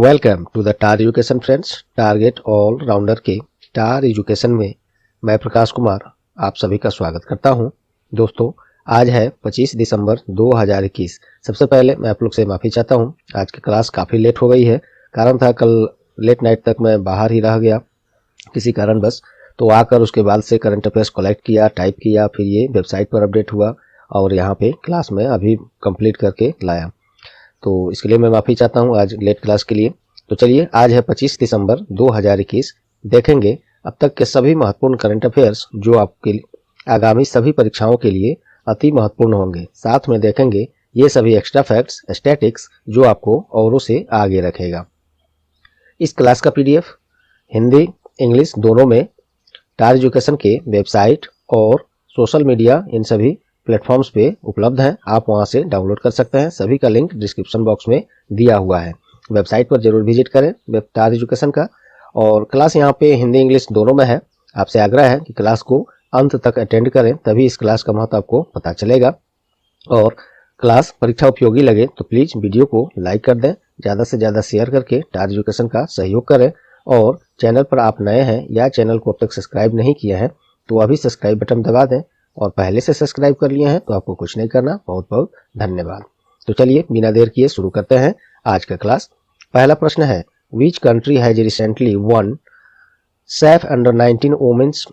Welcome to the Tar Education friends. Target all rounder के Tar education में मैं प्रकाश कुमार आप सभी का स्वागत करता हूं। दोस्तों, आज है 25 दिसंबर 2021। सबसे पहले मैं आप लोग से माफ़ी चाहता हूं, आज की क्लास काफ़ी लेट हो गई है। कारण था कल लेट नाइट तक मैं बाहर ही रह गया किसी कारणवश। तो आकर उसके बाद से करंट अफेयर्स कलेक्ट किया, टाइप किया, फिर ये वेबसाइट पर अपडेट हुआ और यहाँ पे क्लास में अभी कंप्लीट करके लाया। तो इसके लिए मैं माफ़ी चाहता हूँ आज लेट क्लास के लिए। तो चलिए, आज है 25 दिसंबर 2021। देखेंगे अब तक के सभी महत्वपूर्ण करंट अफेयर्स जो आपके आगामी सभी परीक्षाओं के लिए अति महत्वपूर्ण होंगे। साथ में देखेंगे ये सभी एक्स्ट्रा फैक्ट्स, स्टैटिक्स जो आपको औरों से आगे रखेगा। इस क्लास का पीडीएफ हिंदी इंग्लिश दोनों में टार एजुकेशन के वेबसाइट और सोशल मीडिया इन सभी प्लेटफॉर्म्स पे उपलब्ध हैं। आप वहां से डाउनलोड कर सकते हैं। सभी का लिंक डिस्क्रिप्शन बॉक्स में दिया हुआ है। वेबसाइट पर जरूर विजिट करें वेब टार एजुकेशन का। और क्लास यहाँ पे हिंदी इंग्लिश दोनों में है। आपसे आग्रह है कि क्लास को अंत तक अटेंड करें, तभी इस क्लास का महत्व आपको पता चलेगा। और क्लास परीक्षा उपयोगी लगे तो प्लीज़ वीडियो को लाइक कर दें, ज़्यादा से ज़्यादा शेयर करके टार एजुकेशन का सहयोग करें। और चैनल पर आप नए हैं या चैनल को अब तक सब्सक्राइब नहीं किया है तो अभी सब्सक्राइब बटन दबा दें, और पहले से सब्सक्राइब कर लिए हैं तो आपको कुछ नहीं करना। बहुत बहुत धन्यवाद। तो चलिए बिना देर किए शुरू करते हैं आज का क्लास। पहला प्रश्न है, which country has recently one Saif under 19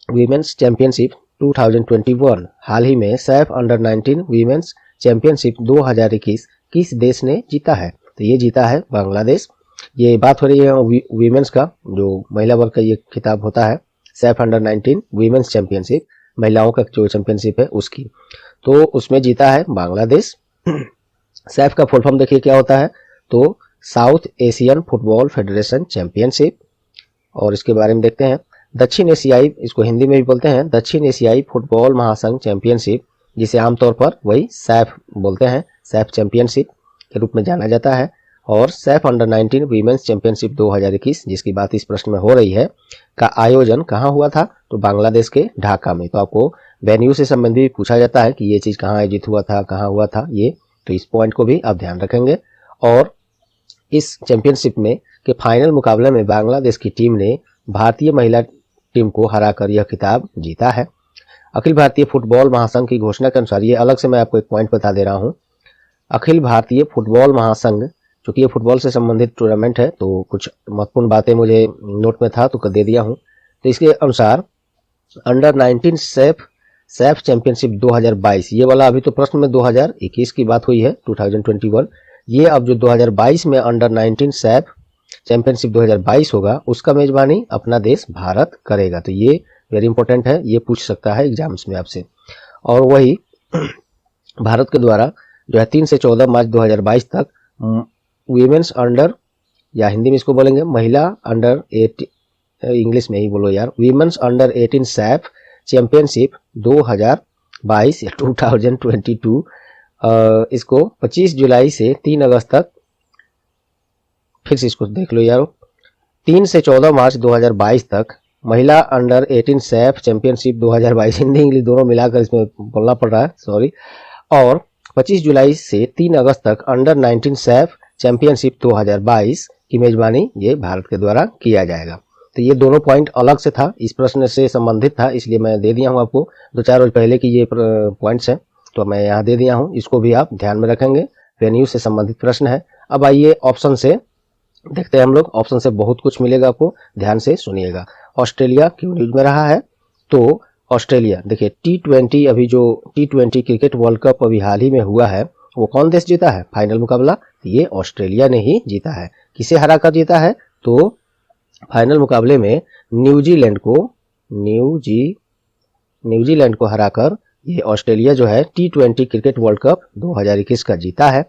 women's championship 2021। हाल ही में सैफ अंडर 19 वीमेंस चैंपियनशिप 2021 किस देश ने जीता है? तो ये जीता है बांग्लादेश। ये बात हो रही है वीमेंस का, जो महिला वर्ग का ये खिताब होता है, सैफ अंडर 19 वीमेंस चैंपियनशिप, महिलाओं का जो चैंपियनशिप है उसकी। तो उसमें जीता है बांग्लादेश। सैफ का फुल फॉर्म देखिए क्या होता है, तो south Asian football federation championship. और इसके बारे में देखते हैं, दक्षिण एशियाई, इसको हिंदी में भी बोलते हैं दक्षिण एशियाई फुटबॉल महासंघ चैंपियनशिप, जिसे आमतौर पर वही सैफ बोलते हैं, सैफ चैंपियनशिप के रूप में जाना जाता है। और सैफ अंडर 19 वीमेंस चैंपियनशिप 2021 जिसकी बात इस प्रश्न में हो रही है, का आयोजन कहाँ हुआ था? तो बांग्लादेश के ढाका में। तो आपको वेन्यू से संबंधित पूछा जाता है कि ये चीज़ कहाँ आयोजित हुआ था, कहाँ हुआ था ये, तो इस पॉइंट को भी आप ध्यान रखेंगे। और इस चैंपियनशिप में के फाइनल मुकाबले में बांग्लादेश की टीम ने भारतीय महिला टीम को हराकर यह खिताब जीता है। अखिल भारतीय फुटबॉल महासंघ की घोषणा के अनुसार, ये अलग से मैं आपको एक पॉइंट बता दे रहा हूँ, अखिल भारतीय फुटबॉल महासंघ, चूंकि ये फुटबॉल से संबंधित टूर्नामेंट है तो कुछ महत्वपूर्ण बातें मुझे नोट में था तो दे दिया हूँ। तो इसके अनुसार अंडर 19 सैफ चैंपियनशिप 2022, ये वाला अभी तो प्रश्न में 2021 की बात हुई है 2021, ये अब जो 2022 में अंडर 19 सैफ चैंपियनशिप 2022 होगा उसका मेजबानी अपना देश भारत करेगा। तो ये वेरी इंपॉर्टेंट है, ये पूछ सकता है एग्जाम्स में आपसे। और वही भारत के द्वारा जो है 3 से 14 मार्च 2022 तक वीमेंस अंडर, या हिंदी में इसको बोलेंगे महिला अंडर 8, इंग्लिश में ही बोलो यार, वीमेंस अंडर 18 सैफ चैंपियनशिप 2022 या 2022, इसको 25 जुलाई से 3 अगस्त तक, फिर से इसको देख लो यारो, 3 से 14 मार्च 2022 तक महिला under 18 Saif championship 2022, Hindi English दोनों मिलाकर इसमें बोलना पड़ रहा है, सॉरी। और 25 जुलाई से 3 अगस्त तक अंडर 19 सैफ चैंपियनशिप 2022 की मेजबानी ये भारत के द्वारा किया जाएगा। तो ये दोनों पॉइंट अलग से था, इस प्रश्न से संबंधित था, इसलिए मैं दे दिया हूँ आपको। 2-4 रोज पहले की ये पॉइंट्स हैं तो मैं यहाँ दे दिया हूँ, इसको भी आप ध्यान में रखेंगे। वेन्यू से संबंधित प्रश्न है। अब आइए ऑप्शन से देखते हैं हम लोग। ऑप्शन से बहुत कुछ मिलेगा आपको, ध्यान से सुनिएगा। ऑस्ट्रेलिया क्यों न्यूज में रहा है? तो ऑस्ट्रेलिया देखिए, T20, अभी जो T20 क्रिकेट वर्ल्ड कप अभी हाल ही में हुआ है, वो कौन देश जीता है फाइनल मुकाबला? ये ऑस्ट्रेलिया ने ही जीता है। किसे हराकर जीता है? तो फाइनल मुकाबले में न्यूजीलैंड को हराकर ये ऑस्ट्रेलिया जो है T20 क्रिकेट वर्ल्ड कप 2021 का जीता है।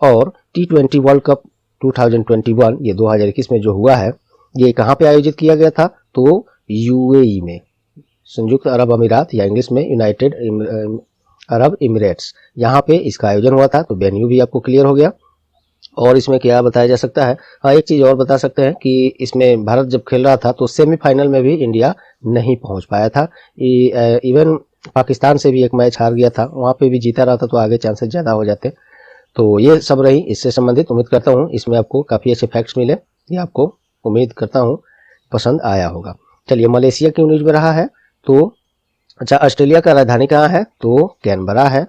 और T20 वर्ल्ड कप 2021 ये 2021 में जो हुआ है, ये कहाँ पे आयोजित किया गया था? तो यूएई में, संयुक्त अरब अमीरात, या इंग्लिश में यूनाइटेड अरब इमिरेट्स, यहाँ पे इसका आयोजन हुआ था। तो वेन्यू भी आपको क्लियर हो गया। और इसमें क्या बताया जा सकता है? हाँ, एक चीज़ और बता सकते हैं कि इसमें भारत जब खेल रहा था तो सेमीफाइनल में भी इंडिया नहीं पहुंच पाया था। इवन पाकिस्तान से भी एक मैच हार गया था, वहाँ पे भी जीता रहा था तो आगे चांसेस ज़्यादा हो जाते। तो ये सब रही इससे संबंधित। उम्मीद करता हूँ इसमें आपको काफ़ी अच्छे फैक्ट्स मिले, ये आपको उम्मीद करता हूँ पसंद आया होगा। चलिए, मलेशिया क्यों न्यूज में रहा है? तो अच्छा, ऑस्ट्रेलिया का राजधानी कहाँ है? तो कैनबरा है,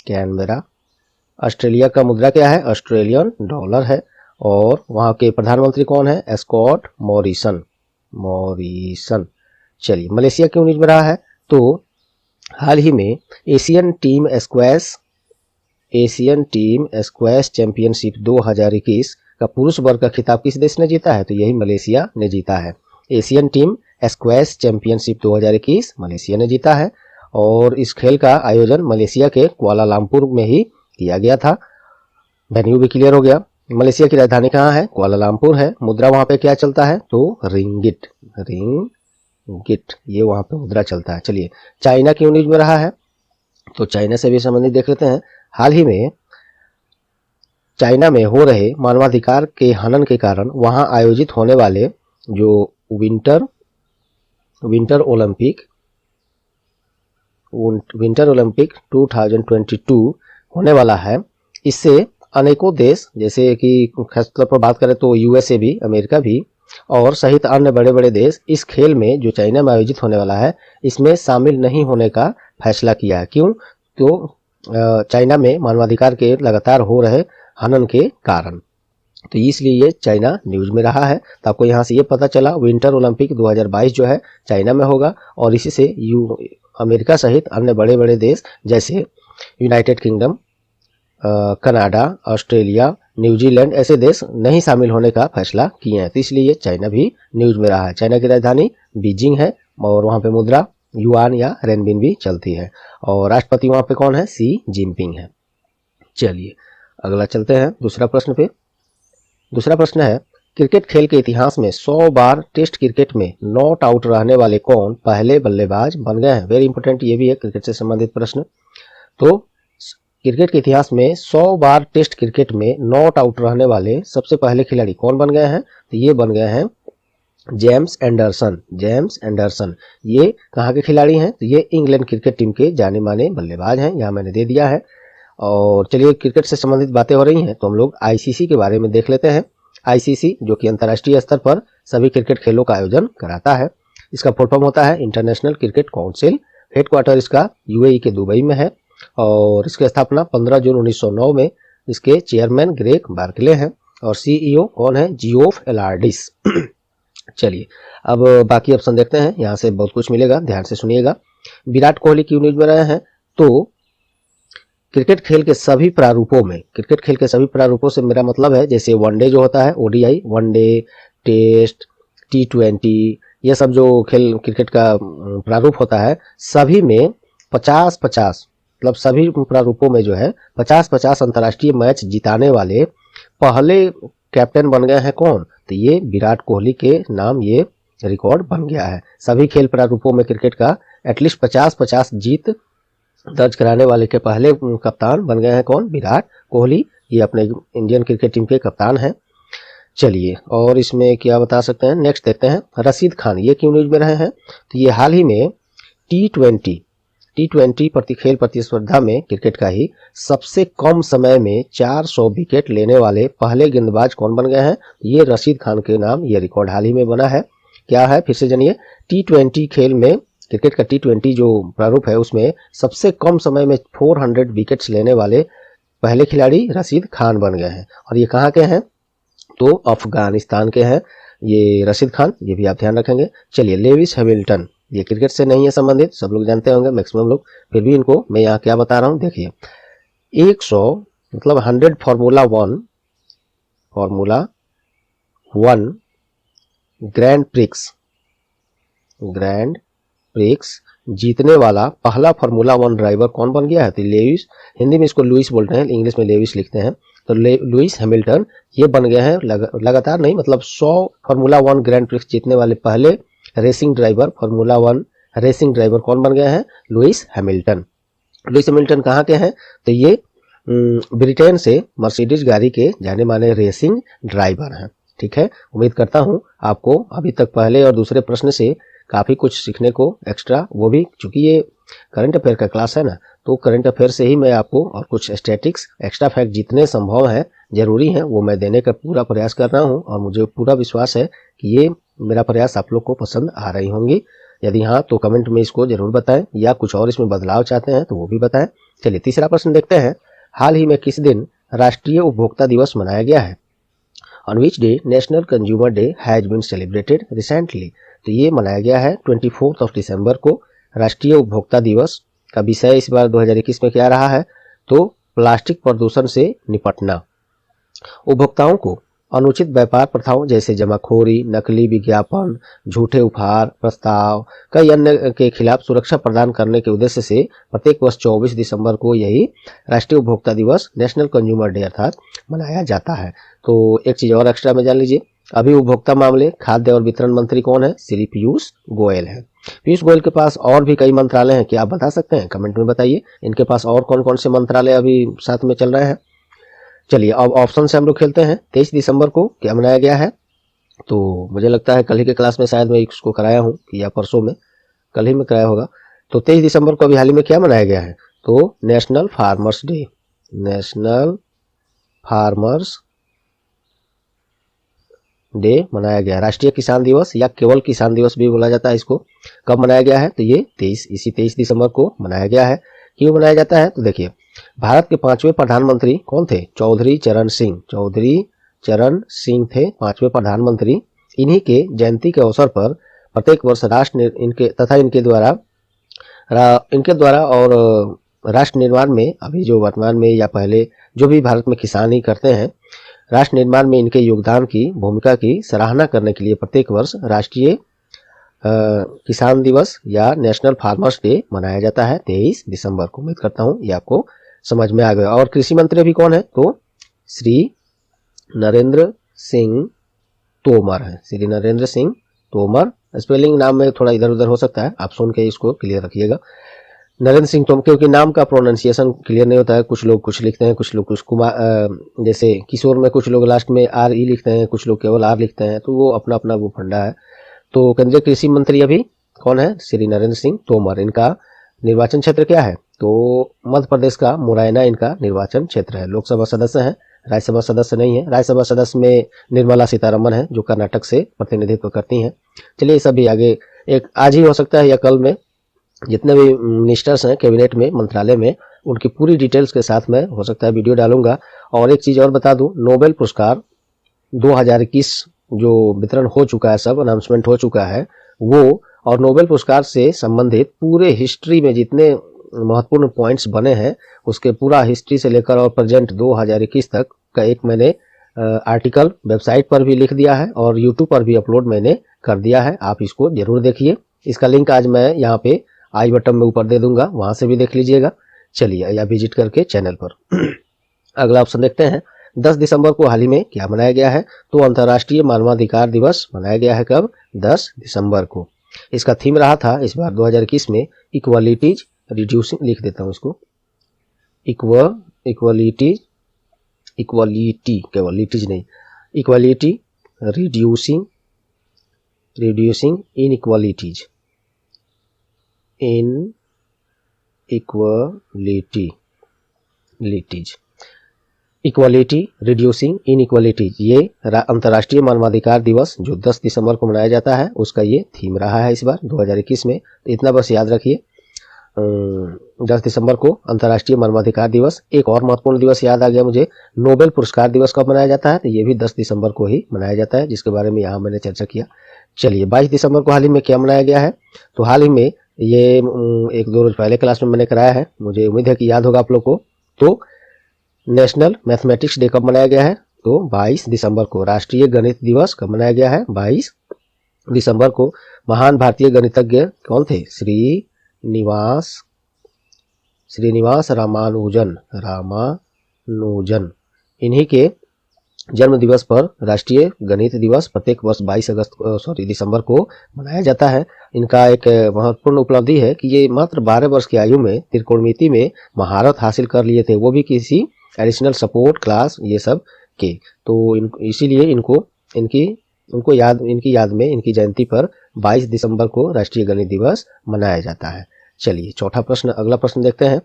कैनबरा। ऑस्ट्रेलिया का मुद्रा क्या है? ऑस्ट्रेलियन डॉलर है। और वहाँ के प्रधानमंत्री कौन है? Scott Morrison, Morrison. चलिए, मलेशिया क्यों न्यूज में रहा है? तो हाल ही में एशियन टीम स्क्वैश चैंपियनशिप 2021 का पुरुष वर्ग का खिताब किस देश ने जीता है? तो यही मलेशिया ने जीता है। Asian team squash championship 2021 Malaysia ने जीता है। और इस खेल का आयोजन मलेशिया के कुआलालंपुर में ही किया गया था। वेन्यू भी क्लियर हो गया। मलेशिया की राजधानी कहाँ है? कुआलालंपुर है। मुद्रा वहां पे क्या चलता है? तो रिंगिट, रिंगिट, ये वहां पे मुद्रा चलता है। चलिए, चाइना क्यों न्यूज में रहा है? तो चाइना से भी संबंधित देख लेते हैं। हाल ही में चाइना में हो रहे मानवाधिकार के हनन के कारण वहां आयोजित होने वाले जो विंटर ओलंपिक 2022 होने वाला है, इससे अनेकों देश, जैसे कि खास तौर पर बात करें तो यूएसए भी, अमेरिका भी और सहित अन्य बड़े बड़े देश इस खेल में जो चाइना में आयोजित होने वाला है इसमें शामिल नहीं होने का फैसला किया है। क्यों? तो चाइना में मानवाधिकार के लगातार हो रहे हनन के कारण, तो इसलिए ये चाइना न्यूज में रहा है। तो आपको यहाँ से ये पता चला विंटर ओलंपिक 2022 जो है चाइना में होगा और इसी से अमेरिका सहित अन्य बड़े बड़े देश जैसे United kingdom, Canada, Australia, New Zealand ऐसे देश नहीं शामिल होने का फैसला किए हैं। तो इसलिए चाइना भी न्यूज में रहा है। चाइना की राजधानी बीजिंग है और वहाँ पे मुद्रा युआन या रेनबिन चलती है और राष्ट्रपति वहाँ पे कौन है? सी जिनपिंग है। चलिए, अगला चलते हैं दूसरा प्रश्न पे। दूसरा प्रश्न है, क्रिकेट खेल के इतिहास में 100 बार टेस्ट क्रिकेट में नॉट आउट रहने वाले कौन पहले बल्लेबाज बन गए हैं? वेरी इंपॉर्टेंट, ये भी है क्रिकेट से संबंधित प्रश्न। तो क्रिकेट के इतिहास में 100 बार टेस्ट क्रिकेट में नॉट आउट रहने वाले सबसे पहले खिलाड़ी कौन बन गए हैं? तो ये बन गए हैं जेम्स एंडरसन, जेम्स एंडरसन। ये कहाँ के खिलाड़ी हैं? तो ये इंग्लैंड क्रिकेट टीम के जाने माने बल्लेबाज हैं, यहाँ मैंने दे दिया है। और चलिए, क्रिकेट से संबंधित बातें हो रही हैं तो हम लोग आईसीसी के बारे में देख लेते हैं। आईसीसी जो कि अंतर्राष्ट्रीय स्तर पर सभी क्रिकेट खेलों का आयोजन कराता है। इसका फुल फॉर्म होता है इंटरनेशनल क्रिकेट काउंसिल। हेडक्वार्टर इसका यूएई के दुबई में है और इसकी स्थापना 15 जून 1909 में इसके चेयरमैन ग्रेग बार्कले हैं और सीईओ कौन है? जियोफ एलार्डिस। चलिए, अब बाकी ऑप्शन देखते हैं, यहाँ से बहुत कुछ मिलेगा, ध्यान से सुनिएगा। विराट कोहली क्यों न्यूज में रहे हैं? तो क्रिकेट खेल के सभी प्रारूपों में, क्रिकेट खेल के सभी प्रारूपों से मेरा मतलब है जैसे वनडे जो होता है ओडीआई, वनडे, टेस्ट, T20, ये सब जो खेल क्रिकेट का प्रारूप होता है सभी में 50-50, मतलब सभी प्रारूपों में जो है 50-50 अंतर्राष्ट्रीय मैच जिताने वाले पहले कैप्टन बन गए हैं कौन? तो ये विराट कोहली के नाम ये रिकॉर्ड बन गया है। सभी खेल प्रारूपों में क्रिकेट का एटलीस्ट 50-50 जीत दर्ज कराने वाले के पहले कप्तान बन गए हैं कौन? विराट कोहली। ये अपने इंडियन क्रिकेट टीम के कप्तान हैं। चलिए, और इसमें क्या बता सकते हैं? नेक्स्ट देखते हैं, रशीद खान ये क्यों न्यूज में रहे हैं? तो ये हाल ही में टी20 खेल प्रतिस्पर्धा में क्रिकेट का ही सबसे कम समय में 400 विकेट लेने वाले पहले गेंदबाज कौन बन गए हैं? ये रशीद खान के नाम ये रिकॉर्ड हाल ही में बना है। क्या है? फिर से जानिए। T20 खेल में, क्रिकेट का T20 जो प्रारूप है उसमें सबसे कम समय में 400 विकेट्स लेने वाले पहले खिलाड़ी रशीद खान बन गए हैं। और ये कहाँ के हैं? तो अफगानिस्तान के हैं ये रशीद खान, ये भी आप ध्यान रखेंगे। चलिए, लेविस हैमिल्टन, ये क्रिकेट से नहीं है संबंधित, सब लोग जानते होंगे मैक्सिमम लोग, फिर भी इनको मैं यहाँ क्या बता रहा हूँ देखिए। 100 मतलब 100 फार्मूला वन ग्रैंड प्रिक्स जीतने वाला पहला फार्मूला 1 ड्राइवर कौन बन गया है? तो लेविस, हिंदी में इसको लुइस बोलते हैं, इंग्लिश में लेविस लिखते हैं। तो लुइस हैमिल्टन ये बन गए हैं लगातार नहीं, मतलब 100 फार्मूला 1 ग्रैंड प्रिक्स जीतने वाले पहले racing driver, formula 1 racing driver कौन बन गए हैं? Lewis Hamilton. लुइस हैमिल्टन कहाँ के हैं? तो ये ब्रिटेन से मर्सिडीज गाड़ी के जाने माने रेसिंग ड्राइवर हैं। ठीक है, उम्मीद करता हूँ आपको अभी तक पहले और दूसरे प्रश्न से काफ़ी कुछ सीखने को एक्स्ट्रा, वो भी चूंकि ये करंट अफेयर का क्लास है ना, तो करंट अफेयर से ही मैं आपको और कुछ स्टैटिक्स एक्स्ट्रा फैक्ट जितने संभव हैं, जरूरी हैं, वो मैं देने का पूरा प्रयास कर रहा हूँ। और मुझे पूरा विश्वास है कि ये मेरा प्रयास आप लोग को पसंद आ रही होंगी। यदि हाँ तो कमेंट में इसको जरूर बताएं, या कुछ और इसमें बदलाव चाहते हैं तो वो भी बताएं। चलिए तीसरा प्रश्न देखते हैं। हाल ही में किस दिन राष्ट्रीय उपभोक्ता दिवस मनाया गया है? On which day national consumer day has been celebrated recently? तो ये मनाया गया है 24 दिसंबर को, राष्ट्रीय उपभोक्ता दिवस का विषय इस बार 2021 में क्या रहा है? तो प्लास्टिक प्रदूषण से निपटना। उपभोक्ताओं को अनुचित व्यापार प्रथाओं जैसे जमाखोरी, नकली विज्ञापन, झूठे उपहार, प्रस्ताव, कई अन्य के खिलाफ सुरक्षा प्रदान करने के उद्देश्य से प्रत्येक वर्ष 24 दिसंबर को यही राष्ट्रीय उपभोक्ता दिवस, नेशनल कंज्यूमर डे अर्थात, मनाया जाता है। तो एक चीज और एक्स्ट्रा में जान लीजिए, अभी उपभोक्ता मामले, खाद्य और वितरण मंत्री कौन है? श्री पीयूष गोयल है। पीयूष गोयल के पास और भी कई मंत्रालय हैं, क्या आप बता सकते हैं? कमेंट में बताइए, इनके पास और कौन कौन से मंत्रालय अभी साथ में चल रहे हैं। चलिए अब ऑप्शन से हम लोग खेलते हैं। 23 दिसंबर को क्या मनाया गया है? तो मुझे लगता है कल ही के क्लास में शायद मैं इसको कराया हूँ, या परसों में, कल ही में कराया होगा। तो 23 दिसंबर को अभी हाल ही में क्या मनाया गया है? तो national farmers day, national farmers day मनाया गया। राष्ट्रीय किसान दिवस या केवल किसान दिवस भी बोला जाता है इसको। कब मनाया गया है? तो ये 23 दिसंबर को मनाया गया है। क्यों मनाया जाता है? तो देखिए, भारत के 5वें प्रधानमंत्री कौन थे? चौधरी चरण सिंह। चौधरी चरण सिंह थे 5वें प्रधानमंत्री। इन्हीं के जयंती के अवसर पर प्रत्येक वर्ष इनके द्वारा और राष्ट्र निर्माण में, अभी जो वर्तमान में या पहले जो भी भारत में किसान ही करते हैं, राष्ट्र निर्माण में इनके योगदान की भूमिका की सराहना करने के लिए प्रत्येक वर्ष राष्ट्रीय किसान दिवस या नेशनल फार्मर्स डे मनाया जाता है 23 दिसंबर को। उम्मीद करता हूँ ये आपको समझ में आ गया। और कृषि मंत्री अभी कौन है? तो श्री नरेंद्र सिंह तोमर है। श्री नरेंद्र सिंह तोमर। स्पेलिंग नाम में थोड़ा इधर उधर हो सकता है, आप सुन के इसको क्लियर रखिएगा। नरेंद्र सिंह तोमर, क्योंकि नाम का प्रोनाउंसिएशन क्लियर नहीं होता है। कुछ लोग कुछ लिखते हैं, कुछ लोग कुछ कुमार, जैसे किशोर में कुछ लोग लास्ट में आर ई लिखते हैं, कुछ लोग केवल आर लिखते हैं, तो वो अपना अपना वो फंडा है। तो केंद्रीय कृषि मंत्री अभी कौन है? श्री नरेंद्र सिंह तोमर। इनका निर्वाचन क्षेत्र क्या है? तो मध्य प्रदेश का मुरैना इनका निर्वाचन क्षेत्र है। लोकसभा सदस्य हैं, राज्यसभा सदस्य नहीं है। राज्यसभा सदस्य में निर्मला सीतारमन है, जो कर्नाटक से प्रतिनिधित्व करती हैं। चलिए सभी आगे, एक आज ही हो सकता है या कल में, जितने भी मिनिस्टर्स हैं कैबिनेट में, मंत्रालय में, उनकी पूरी डिटेल्स के साथ मैं हो सकता है वीडियो डालूंगा। और एक चीज और बता दूं, नोबेल पुरस्कार 2021 जो वितरण हो चुका है, सब अनाउंसमेंट हो चुका है वो, और नोबेल पुरस्कार से संबंधित पूरे हिस्ट्री में जितने महत्वपूर्ण पॉइंट्स बने हैं, उसके पूरा हिस्ट्री से लेकर और प्रेजेंट 2021 तक का एक मैंने आर्टिकल वेबसाइट पर भी लिख दिया है और यूट्यूब पर भी अपलोड मैंने कर दिया है। आप इसको जरूर देखिए। इसका लिंक आज मैं यहाँ पे आई बटन में ऊपर दे दूंगा, वहां से भी देख लीजिएगा। चलिए, या विजिट करके चैनल पर। अगला ऑप्शन देखते हैं। 10 दिसंबर को हाल ही में क्या मनाया गया है? तो अंतर्राष्ट्रीय मानवाधिकार दिवस मनाया गया है। कब? 10 दिसंबर को। इसका थीम रहा था इस बार 2021 में इक्वालिटीज रिड्यूसिंग, लिख देता हूं इसको, इक्वालिटी केवल लिटीज नहीं, equality reducing inequalities, equality reducing inequalities, ये अंतर्राष्ट्रीय मानवाधिकार दिवस जो 10 दिसंबर को मनाया जाता है, उसका ये थीम रहा है इस बार 2021 में। तो इतना बस याद रखिए, 10 दिसंबर को अंतर्राष्ट्रीय मानवाधिकार दिवस। एक और महत्वपूर्ण दिवस याद आ गया मुझे, नोबेल पुरस्कार दिवस कब मनाया जाता है? तो ये भी 10 दिसंबर को ही मनाया जाता है, जिसके बारे में यहाँ मैंने चर्चा किया। चलिए, 22 दिसंबर को हाल ही में क्या मनाया गया है? तो हाल ही में ये 1-2 रोज पहले क्लास में मैंने कराया है, मुझे उम्मीद है कि याद होगा आप लोग को। तो नेशनल मैथमेटिक्स डे कब मनाया गया है? तो 22 दिसंबर को। राष्ट्रीय गणित दिवस कब मनाया गया है? 22 दिसंबर को। महान भारतीय गणितज्ञ कौन थे? श्रीनिवास रामानुजन। इन्हीं के जन्म दिवस पर राष्ट्रीय गणित दिवस प्रत्येक वर्ष 22 दिसंबर को मनाया जाता है। इनका एक महत्वपूर्ण उपलब्धि है कि ये मात्र 12 वर्ष की आयु में त्रिकोणमिति में महारत हासिल कर लिए थे, वो भी किसी एडिशनल सपोर्ट क्लास ये सब के। तो इसीलिए इनकी याद में, इनकी जयंती पर 22 दिसंबर को राष्ट्रीय गणित दिवस मनाया जाता है। चलिए चौथा प्रश्न, अगला प्रश्न देखते हैं।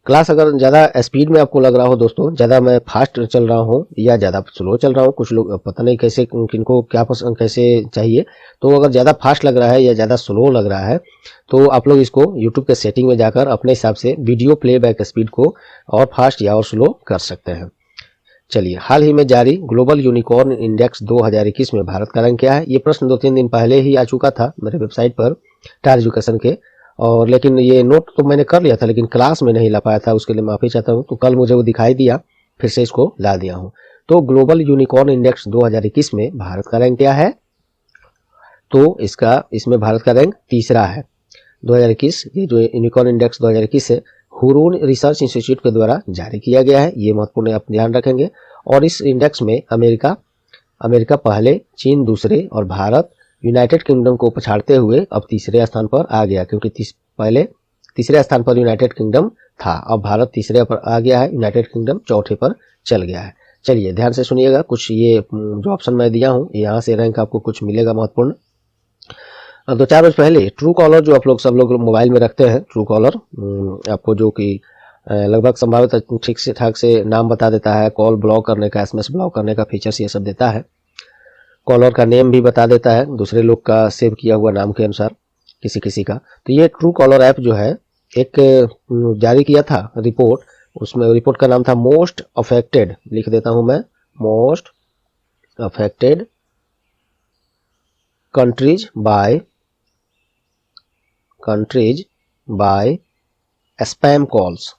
क्लास अगर ज़्यादा स्पीड में आपको लग रहा हो दोस्तों, ज़्यादा मैं फास्ट चल रहा हूँ या ज़्यादा स्लो चल रहा हूँ, कुछ लोग पता नहीं कैसे किनको क्या पसंद कैसे चाहिए, तो अगर ज़्यादा फास्ट लग रहा है या ज़्यादा स्लो लग रहा है तो आप लोग इसको यूट्यूब के सेटिंग में जाकर अपने हिसाब से वीडियो प्लेबैक स्पीड को और फास्ट या और स्लो कर सकते हैं। चलिए, हाल ही में जारी ग्लोबल यूनिकॉर्न इंडेक्स 2021 में भारत का रैंक क्या है? ये प्रश्न 2-3 दिन पहले ही आ चुका था मेरे वेबसाइट पर टार एजुकेशन के, और लेकिन ये नोट तो मैंने कर लिया था लेकिन क्लास में नहीं ला पाया था, उसके लिए माफ़ी चाहता हूँ। तो कल मुझे वो दिखाई दिया, फिर से इसको ला दिया हूँ। तो ग्लोबल यूनिकॉर्न इंडेक्स 2021 में भारत का रैंक क्या है? तो इसमें भारत का रैंक तीसरा है। 2021 ये जो यूनिकॉर्न इंडेक्स 2021 है, हुरून रिसर्च इंस्टीट्यूट के द्वारा जारी किया गया है, ये महत्वपूर्ण आप ध्यान रखेंगे। और इस इंडेक्स में अमेरिका पहले, चीन दूसरे और भारत यूनाइटेड किंगडम को पछाड़ते हुए अब तीसरे स्थान पर आ गया, क्योंकि पहले तीसरे स्थान पर यूनाइटेड किंगडम था, अब भारत तीसरे पर आ गया है, यूनाइटेड किंगडम चौथे पर चल गया है। चलिए ध्यान से सुनिएगा, कुछ ये जो ऑप्शन मैं दिया हूँ यहाँ से रैंक आपको कुछ मिलेगा महत्वपूर्ण। 2-4 रोज पहले ट्रू कॉलर जो आप सब लोग मोबाइल में रखते हैं, ट्रू कॉलर आपको जो कि लगभग संभावित ठीक से ठाक से नाम बता देता है, कॉल ब्लॉक करने का, SMS ब्लॉक करने का फीचर्स ये सब देता है, कॉलर का नेम भी बता देता है दूसरे लोग का सेव किया हुआ नाम के अनुसार किसी का। तो ये ट्रू कॉलर ऐप जो है एक जारी किया था रिपोर्ट, उसमें रिपोर्ट का नाम था मोस्ट अफेक्टेड, लिख देता हूं मैं, most affected countries by spam calls,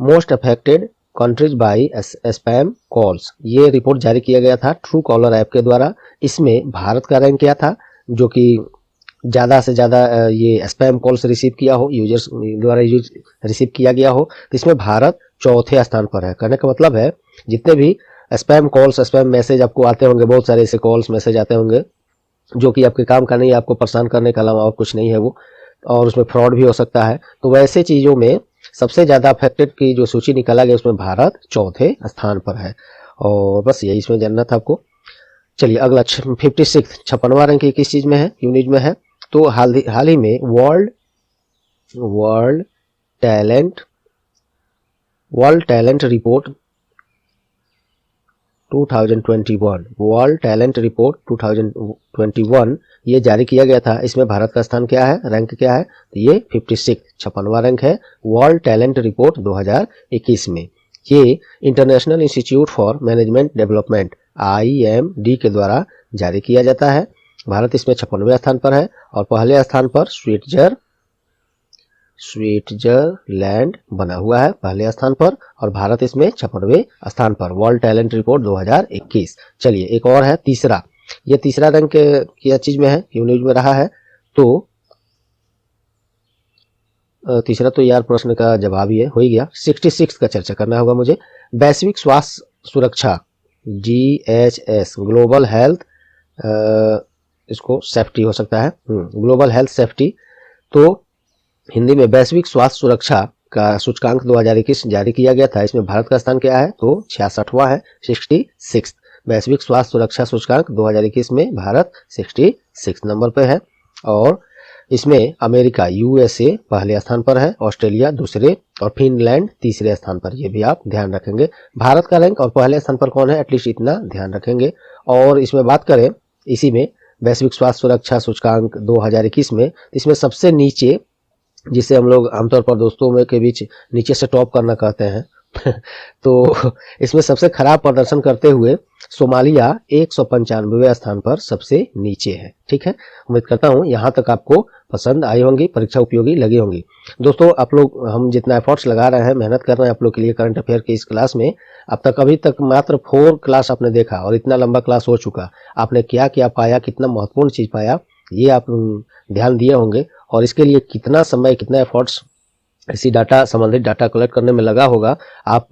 most affected countries by spam calls, ये रिपोर्ट जारी किया गया था ट्रू कॉलर ऐप के द्वारा। इसमें भारत का रैंक क्या था, जो कि ज़्यादा से ज़्यादा ये स्पैम कॉल्स रिसीव किया हो, यूजर्स द्वारा रिसीव किया गया हो, तो इसमें भारत चौथे स्थान पर है। कहने का मतलब है जितने भी स्पैम कॉल्स, स्पैम मैसेज आपको आते होंगे, बहुत सारे ऐसे कॉल्स मैसेज आते होंगे जो कि आपके काम का नहीं है, आपको परेशान करने के अलावा और कुछ नहीं है वो, और उसमें फ्रॉड भी हो सकता है, तो वैसे चीज़ों में सबसे ज़्यादा अफेक्टेड की जो सूची निकाला गया उसमें भारत चौथे स्थान पर है। और बस यही इसमें जानना था आपको। चलिए अगला 56वां रैंक किस चीज़ में है, क्यों न्यूज में है? तो हाल ही में world talent report 2021, world talent report 2021 ये जारी किया गया था। इसमें भारत का स्थान क्या है, रैंक क्या है? तो ये 56वां रैंक है वर्ल्ड टैलेंट रिपोर्ट 2021 में। ये international institute for management development IMD के द्वारा जारी किया जाता है। भारत इसमें 56वें स्थान पर है और पहले स्थान पर स्विट्जरलैंड बना हुआ है पहले स्थान पर, और भारत इसमें 56वें स्थान पर, वर्ल्ड टैलेंट रिपोर्ट 2021। चलिए एक और है तीसरा, ये तीसरा रैंक क्या चीज में है, क्यों न्यूज में रहा है? तो तीसरा तो यार प्रश्न का जवाब ही हो ही गया। 66 का चर्चा करना होगा मुझे। वैश्विक स्वास्थ्य सुरक्षा GHS, ग्लोबल हेल्थ, इसको सेफ्टी हो सकता है, ग्लोबल हेल्थ सेफ्टी, तो हिंदी में वैश्विक स्वास्थ्य सुरक्षा का सूचकांक 2021 जारी किया गया था। इसमें भारत का स्थान क्या है? तो 66वां है, 66। वैश्विक स्वास्थ्य सुरक्षा सूचकांक 2021 में भारत 66 नंबर पे है। और इसमें अमेरिका USA पहले स्थान पर है, ऑस्ट्रेलिया दूसरे और फिनलैंड तीसरे स्थान पर। ये भी आप ध्यान रखेंगे। भारत का रैंक और पहले स्थान पर कौन है, एटलीस्ट इतना ध्यान रखेंगे। और इसमें बात करें इसी में वैश्विक स्वास्थ्य सुरक्षा सूचकांक 2021 में, इसमें सबसे नीचे, जिसे हम लोग आमतौर पर दोस्तों में के बीच नीचे से टॉप करना कहते हैं तो इसमें सबसे खराब प्रदर्शन करते हुए सोमालिया 195वें स्थान पर सबसे नीचे है। ठीक है, उम्मीद करता हूँ यहाँ तक आपको पसंद आई होंगी, परीक्षा उपयोगी लगी होंगी। दोस्तों आप लोग, हम जितना एफर्ट्स लगा रहे हैं, मेहनत कर रहे हैं आप लोग के लिए करंट अफेयर की इस क्लास में, अब तक अभी तक मात्र 4 क्लास आपने देखा और इतना लंबा क्लास हो चुका। आपने क्या क्या पाया, कितना महत्वपूर्ण चीज पाया, ये आप ध्यान दिए होंगे, और इसके लिए कितना समय, कितना एफर्ट्स इसी डाटा संबंधित डाटा कलेक्ट करने में लगा होगा। आप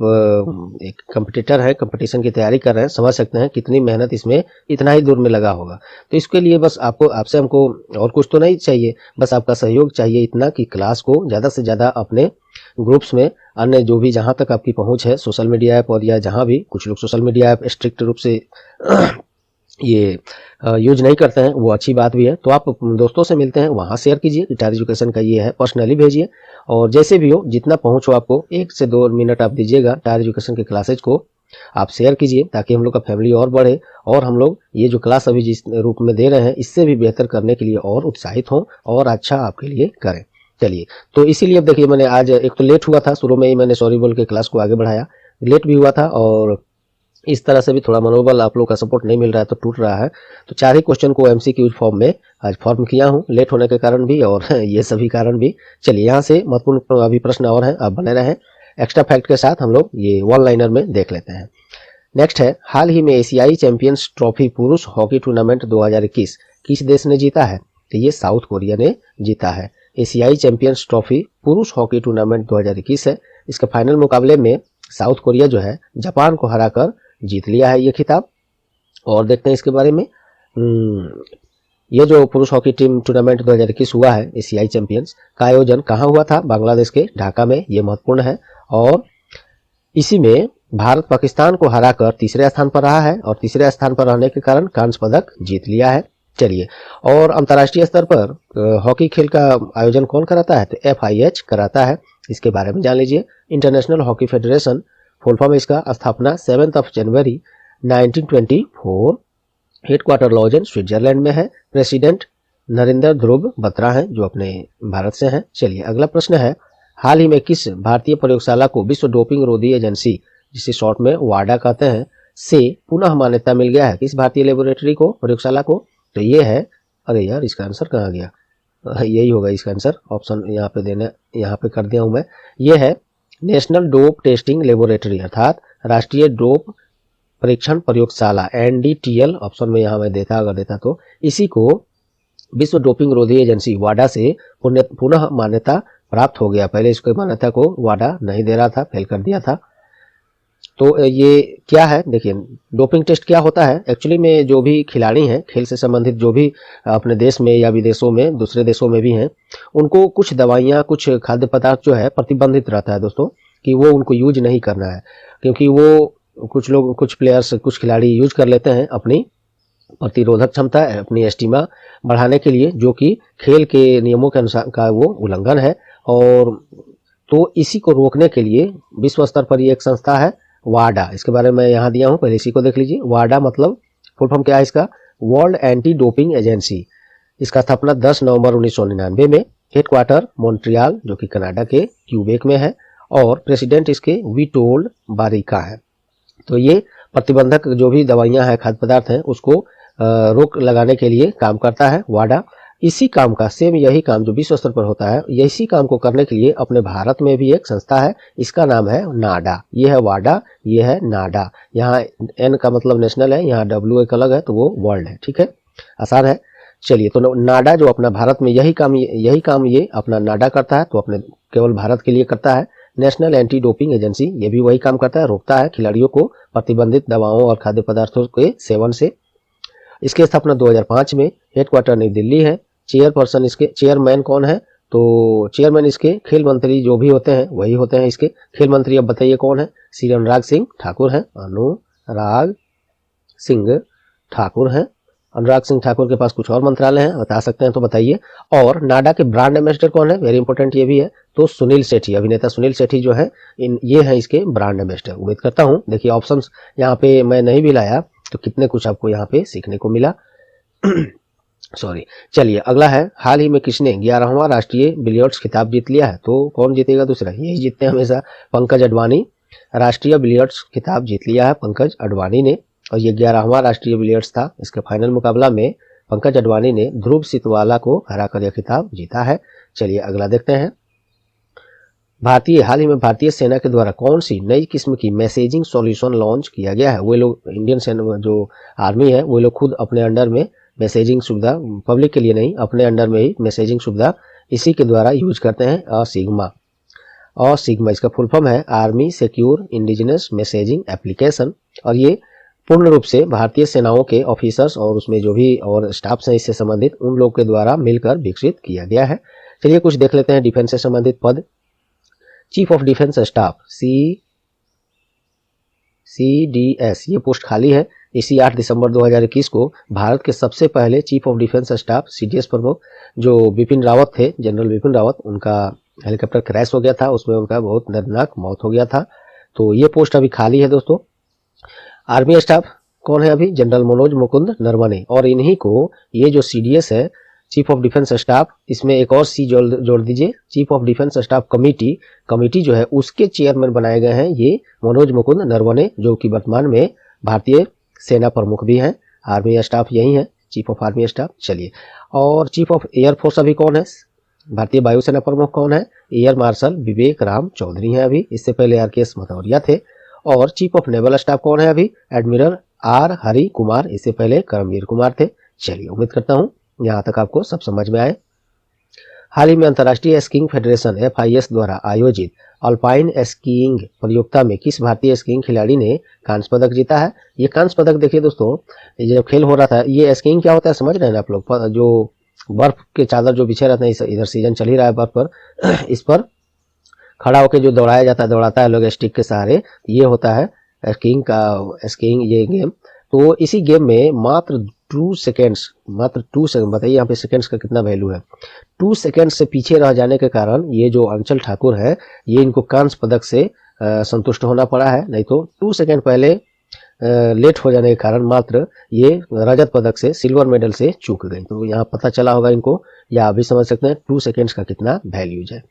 एक कंपटीटर है, कंपटीशन की तैयारी कर रहे हैं, समझ सकते हैं कितनी मेहनत इसमें इतना ही दूर में लगा होगा। तो इसके लिए बस आपसे हमको और कुछ तो नहीं चाहिए, बस आपका सहयोग चाहिए इतना कि क्लास को ज़्यादा से ज़्यादा अपने ग्रुप्स में, अन्य जो भी जहाँ तक आपकी पहुँच है सोशल मीडिया ऐप, और या जहाँ भी कुछ लोग सोशल मीडिया ऐप स्ट्रिक्ट रूप से ये यूज नहीं करते हैं, वो अच्छी बात भी है। तो आप दोस्तों से मिलते हैं वहाँ शेयर कीजिए, गिटार एजुकेशन का ये है, पर्सनली भेजिए। और जैसे भी हो, जितना पहुँच हो आपको 1 से 2 मिनट आप दीजिएगा गिटार एजुकेशन के क्लासेज को आप शेयर कीजिए, ताकि हम लोग का फैमिली और बढ़े और हम लोग ये जो क्लास अभी जिस रूप में दे रहे हैं इससे भी बेहतर करने के लिए और उत्साहित हों और अच्छा आपके लिए करें। चलिए, तो इसीलिए अब देखिए मैंने आज एक तो लेट हुआ था, शुरू में ही मैंने सॉरी बोल के क्लास को आगे बढ़ाया, लेट भी हुआ था और इस तरह से भी थोड़ा मनोबल आप लोग का सपोर्ट नहीं मिल रहा है तो टूट रहा है। तो 4 ही क्वेश्चन को एमसीक्यू फॉर्म में आज फॉर्म किया हूँ, लेट होने के कारण भी और ये सभी कारण भी। चलिए, यहाँ से महत्वपूर्ण अभी प्रश्न और हैं, आप बने रहें। एक्स्ट्रा फैक्ट के साथ हम लोग ये वन लाइनर में देख लेते हैं। नेक्स्ट है, हाल ही में एशियाई चैंपियंस ट्रॉफी पुरुष हॉकी टूर्नामेंट 2021 किस देश ने जीता है? तो ये साउथ कोरिया ने जीता है। एशियाई चैंपियंस ट्रॉफी पुरुष हॉकी टूर्नामेंट 2021 है। इसके फाइनल मुकाबले में साउथ कोरिया जो है जापान को हराकर जीत लिया है ये खिताब। और देखते हैं इसके बारे में। ये जो पुरुष हॉकी टीम टूर्नामेंट 2021 हुआ है एशियाई चैंपियंस का आयोजन कहाँ हुआ था? बांग्लादेश के ढाका में, ये महत्वपूर्ण है। और इसी में भारत पाकिस्तान को हराकर तीसरे स्थान पर रहा है और तीसरे स्थान पर रहने के कारण कांस्य पदक जीत लिया है। चलिए, और अंतर्राष्ट्रीय स्तर पर हॉकी खेल का आयोजन कौन कराता है? तो FIH कराता है। इसके बारे में जान लीजिए। International hockey federation, full form इसका, स्थापना 7 जनवरी 1924, हेडक्वार्टर लॉजन स्विट्जरलैंड में है। प्रेसिडेंट नरेंद्र ध्रुव बत्रा हैं जो अपने भारत से हैं। चलिए, अगला प्रश्न है, हाल ही में किस भारतीय प्रयोगशाला को विश्व डोपिंग रोधी एजेंसी, जिसे शॉर्ट में वाडा कहते हैं, से पुनः मान्यता मिल गया है? किस भारतीय लेबोरेटरी को, प्रयोगशाला को? तो ये है, अरे यार इसका आंसर कहाँ गया, यही होगा इसका आंसर, ऑप्शन यहाँ पे देने, यहाँ पे कर दिया हूं मैं। ये है नेशनल डोप टेस्टिंग लेबोरेटरी, अर्थात राष्ट्रीय डोप परीक्षण प्रयोगशाला, NDTL ऑप्शन में यहाँ मैं देता अगर देता तो। इसी को विश्व डोपिंग रोधी एजेंसी वाडा से पुनः मान्यता प्राप्त हो गया। पहले इसको मान्यता को वाडा नहीं दे रहा था, फेल कर दिया था। तो ये क्या है देखिए, डोपिंग टेस्ट क्या होता है एक्चुअली में? जो भी खिलाड़ी हैं खेल से संबंधित, जो भी अपने देश में या विदेशों में, दूसरे देशों में भी हैं, उनको कुछ दवाइयाँ, कुछ खाद्य पदार्थ जो है प्रतिबंधित रहता है दोस्तों, कि वो उनको यूज नहीं करना है। क्योंकि वो कुछ लोग, कुछ प्लेयर्स, कुछ खिलाड़ी यूज कर लेते हैं अपनी प्रतिरोधक क्षमता, अपनी एस्टीमा बढ़ाने के लिए, जो कि खेल के नियमों के अनुसार का वो उल्लंघन है। और तो इसी को रोकने के लिए विश्व स्तर पर ये एक संस्था है वाडा, इसके बारे में यहाँ दिया हूँ, पहले इसी को देख लीजिए। वाडा मतलब फुल फॉर्म क्या है इसका? World anti doping agency. इसका स्थापना 10 नवंबर 1999 में, हेडक्वार्टर मॉन्ट्रियल जो कि कनाडा के क्यूबेक में है, और प्रेसिडेंट इसके विटोल्ड बारिका है। तो ये प्रतिबंधक जो भी दवाइयां हैं, खाद्य पदार्थ हैं, उसको रोक लगाने के लिए काम करता है वाडा। इसी काम का, सेम यही काम जो विश्व स्तर पर होता है, इसी काम को करने के लिए अपने भारत में भी एक संस्था है, इसका नाम है नाडा। ये है वाडा, ये है नाडा। यहाँ N का मतलब नेशनल है, यहाँ W एक अलग है तो वो वर्ल्ड है। ठीक है, आसान है। चलिए, तो नाडा जो अपना भारत में यही काम ये अपना नाडा करता है, तो अपने केवल भारत के लिए करता है। नेशनल एंटी डोपिंग एजेंसी ये भी वही काम करता है, रोकता है खिलाड़ियों को प्रतिबंधित दवाओं और खाद्य पदार्थों के सेवन से। इसकी स्थापना 2005 में, हेडक्वार्टर नई दिल्ली है। चेयरपर्सन, इसके चेयरमैन कौन है? तो चेयरमैन इसके खेल मंत्री जो भी होते हैं वही होते हैं इसके खेल मंत्री। अब बताइए कौन है? श्री अनुराग सिंह ठाकुर हैं, अनुराग सिंह ठाकुर हैं। अनुराग सिंह ठाकुर के पास कुछ और मंत्रालय हैं, बता सकते हैं तो बताइए। और नाडा के ब्रांड एम्बेसडर कौन है? वेरी इंपॉर्टेंट ये भी है। तो सुनील सेठी, अभिनेता सुनील सेठी जो है, ये है इसके ब्रांड एम्बेसडर। उम्मीद करता हूँ, देखिए ऑप्शंस यहाँ पे मैं नहीं भी लाया तो कितने कुछ आपको यहाँ पे सीखने को मिला। सॉरी। चलिए, अगला है, हाल ही में किसने 11वां राष्ट्रीय बिलियर्ड्स खिताब जीत लिया है? तो कौन जीतेगा दूसरा? यही जीतते हैं हमेशा, पंकज अडवाणी। राष्ट्रीय बिलियर्ड्स खिताब जीत लिया है पंकज अडवाणी ने, और ये 11वां राष्ट्रीय बिलियर्ड्स था। इसके फाइनल मुकाबला में पंकज अडवाणी ने ध्रुव सितवाला को हराकर यह खिताब जीता है। चलिए, अगला देखते हैं। हाल ही में भारतीय सेना के द्वारा कौन सी नई किस्म की मैसेजिंग सॉल्यूशन लॉन्च किया गया है? वो लोग, इंडियन सेना जो आर्मी है, वो लोग खुद अपने अंडर में मैसेजिंग सुविधा, पब्लिक के लिए नहीं, अपने अंडर में ही मैसेजिंग सुविधा इसी के द्वारा यूज करते हैं। सिग्मा इसका फुल फॉर्म है army secure indigenous messaging application. और ये पूर्ण रूप से भारतीय सेनाओं के ऑफिसर्स और उसमें जो भी और स्टाफ हैं इससे संबंधित, उन लोग के द्वारा मिलकर विकसित किया गया है। चलिए, कुछ देख लेते हैं डिफेंस से संबंधित पद। Chief of defence staff, CDS, ये पोस्ट खाली है। इसी 8 दिसंबर 2021 को भारत के सबसे पहले chief of defence staff CDS प्रमुख जो बिपिन रावत थे, जनरल बिपिन रावत, उनका हेलीकॉप्टर क्रैश हो गया था, उसमें उनका बहुत दर्दनाक मौत हो गया था। तो ये पोस्ट अभी खाली है दोस्तों। आर्मी स्टाफ कौन है अभी? जनरल मनोज मुकुंद नरवणे। और इन्हीं को ये जो CDS है, चीफ ऑफ डिफेंस स्टाफ, इसमें एक और सी जोड़ दीजिए, chief of defence staff committee जो है उसके चेयरमैन बनाए गए हैं ये मनोज मुकुंद नरवणे, जो कि वर्तमान में भारतीय सेना प्रमुख भी हैं। आर्मी स्टाफ यही है, चीफ ऑफ आर्मी स्टाफ। चलिए, और चीफ ऑफ एयरफोर्स अभी कौन है? भारतीय वायुसेना प्रमुख कौन है? एयर मार्शल विवेक राम चौधरी हैं अभी, इससे पहले RKS भदौरिया थे। और चीफ ऑफ नेवल स्टाफ कौन है अभी? एडमिरल R हरि कुमार, इससे पहले करमवीर कुमार थे। चलिए, उम्मीद करता हूं यहाँ तक आपको सब समझ में आए। हाल ही में अंतर्राष्ट्रीय स्कीइंग फेडरेशन FIS द्वारा आयोजित अल्पाइन स्कीइंग प्रतियोगिता में किस भारतीय स्कीइंग खिलाड़ी ने कांस्य पदक जीता है? ये कांस्य पदक देखिए दोस्तों, ये जब खेल हो रहा था, ये स्कीइंग क्या होता है समझ रहे हैं ना आप लोग? जो बर्फ के चादर जो बिछे रहते हैं, इधर सीजन चल ही रहा है बर्फ पर इस पर खड़ा होकर जो दौड़ाता है लोग स्टिक के सहारे, ये होता है स्कीइंग ये गेम। तो इसी गेम में मात्र 2 सेकेंड्स, बताइए यहाँ पे सेकेंड्स का कितना वैल्यू है। 2 सेकेंड से पीछे रह जाने के कारण ये जो अंचल ठाकुर है, ये इनको कांस्य पदक से संतुष्ट होना पड़ा है। नहीं तो 2 सेकेंड पहले लेट हो जाने के कारण मात्र ये रजत पदक से, सिल्वर मेडल से चूक गई। तो यहाँ पता चला होगा इनको, या अभी समझ सकते हैं 2 सेकेंड्स का कितना वैल्यूज है।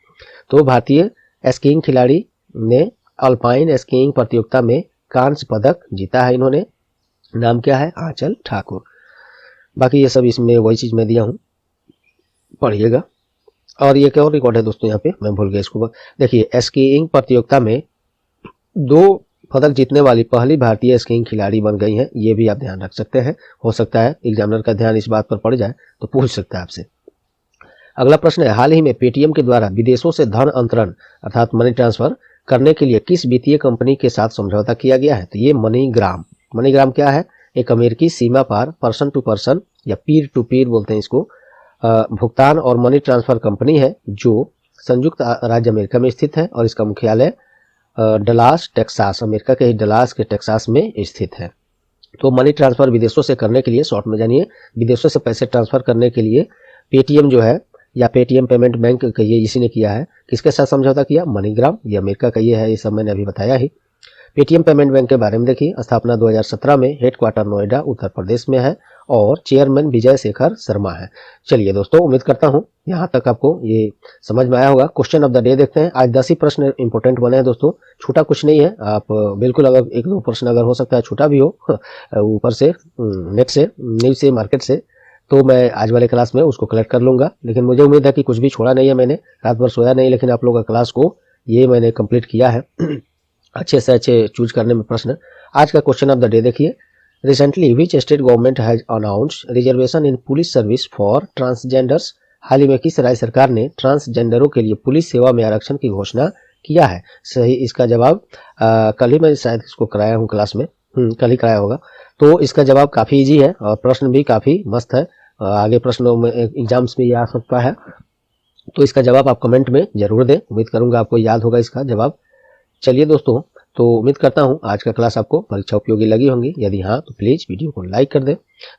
तो भारतीय स्कीइंग खिलाड़ी ने अल्पाइन स्कीइंग प्रतियोगिता में कांस्य पदक जीता है इन्होंने। नाम क्या है? आंचल ठाकुर। बाकी ये सब इसमें वही चीज मैं दिया हूँ, पढ़िएगा। और ये क्या और रिकॉर्ड है दोस्तों, यहाँ पे मैं भूल गया इसको। देखिए, स्कीइंग प्रतियोगिता में 2 पदक जीतने वाली पहली भारतीय स्कीइंग खिलाड़ी बन गई हैं, ये भी आप ध्यान रख सकते हैं। हो सकता है एग्जामिनर का ध्यान इस बात पर पड़ जाए तो पूछ सकता है आपसे। अगला प्रश्न है, हाल ही में पेटीएम के द्वारा विदेशों से धन अंतरण अर्थात मनी ट्रांसफर करने के लिए किस वित्तीय कंपनी के साथ समझौता किया गया है? तो ये मनीग्राम क्या है? एक अमेरिकी सीमा पार पर्सन टू पर्सन या पीर टू पीर बोलते हैं इसको, भुगतान और मनी ट्रांसफर कंपनी है जो संयुक्त राज्य अमेरिका में स्थित है और इसका मुख्यालय डलास टेक्सास, अमेरिका के ही डलास के टेक्सास में स्थित है। तो मनी ट्रांसफर विदेशों से करने के लिए, शॉर्ट में जानिए, विदेशों से पैसे ट्रांसफर करने के लिए पेटीएम जो है या पेटीएम पेमेंट बैंक ये इसी ने किया है। किसके साथ समझौता किया? मनीग्राम, ये अमेरिका का ये है, ये सब मैंने अभी बताया ही। पेटीएम पेमेंट बैंक के बारे में देखिए, स्थापना 2017 में, हेडक्वार्टर नोएडा उत्तर प्रदेश में है और चेयरमैन विजय शेखर शर्मा है। चलिए दोस्तों, उम्मीद करता हूं यहाँ तक आपको ये समझ में आया होगा। क्वेश्चन ऑफ द डे देखते हैं। आज 10 ही प्रश्न इंपोर्टेंट बने हैं दोस्तों, छूटा कुछ नहीं है। आप बिल्कुल, अगर 1-2 प्रश्न अगर हो सकता है छूटा भी हो ऊपर से, नेट से, न्यूज से, मार्केट से, तो मैं आज वाले क्लास में उसको कलेक्ट कर लूंगा। लेकिन मुझे उम्मीद है कि कुछ भी छोड़ा नहीं है मैंने, रात भर सोया नहीं, लेकिन आप लोगों का क्लास को ये मैंने कंप्लीट किया है अच्छे से अच्छे चूज करने में प्रश्न। आज का क्वेश्चन ऑफ द डे देखिए, recently which state government has announced reservation in police service for transgenders? हाल ही में किस राज्य सरकार ने ट्रांसजेंडरों के लिए पुलिस सेवा में आरक्षण की घोषणा किया है? सही इसका जवाब कल ही मैं शायद इसको कराया हूँ क्लास में, कल ही कराया होगा। तो इसका जवाब काफी इजी है और प्रश्न भी काफी मस्त है। आगे प्रश्नों में एग्जाम्स में ये आ सकता है, तो इसका जवाब आप कमेंट में जरूर दें। उम्मीद करूंगा आपको याद होगा इसका जवाब। चलिए दोस्तों, तो उम्मीद करता हूं आज का क्लास आपको परीक्षा उपयोगी लगी होंगी। यदि हाँ तो प्लीज वीडियो को लाइक कर दें,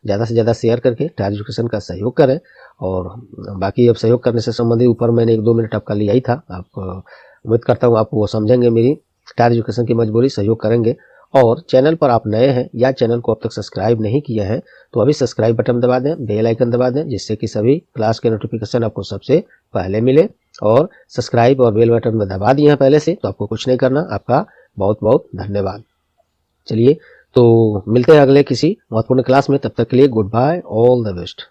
ज़्यादा से ज़्यादा शेयर करके टायर एजुकेशन का सहयोग करें। और बाकी अब सहयोग करने से संबंधित ऊपर मैंने 1-2 मिनट आपका लिया ही था। आप उम्मीद करता हूँ आप वो समझेंगे, मेरी टायर एजुकेशन की मजबूरी, सहयोग करेंगे। और चैनल पर आप नए हैं या चैनल को अब तक सब्सक्राइब नहीं किए हैं तो अभी सब्सक्राइब बटन दबा दें, बेल आइकन दबा दें, जिससे कि सभी क्लास के नोटिफिकेशन आपको सबसे पहले मिले। और सब्सक्राइब और बेल बटन में दबा दिए हैं पहले से तो आपको कुछ नहीं करना। आपका बहुत बहुत धन्यवाद। चलिए, तो मिलते हैं अगले किसी महत्वपूर्ण क्लास में। तब तक के लिए goodbye, all the best.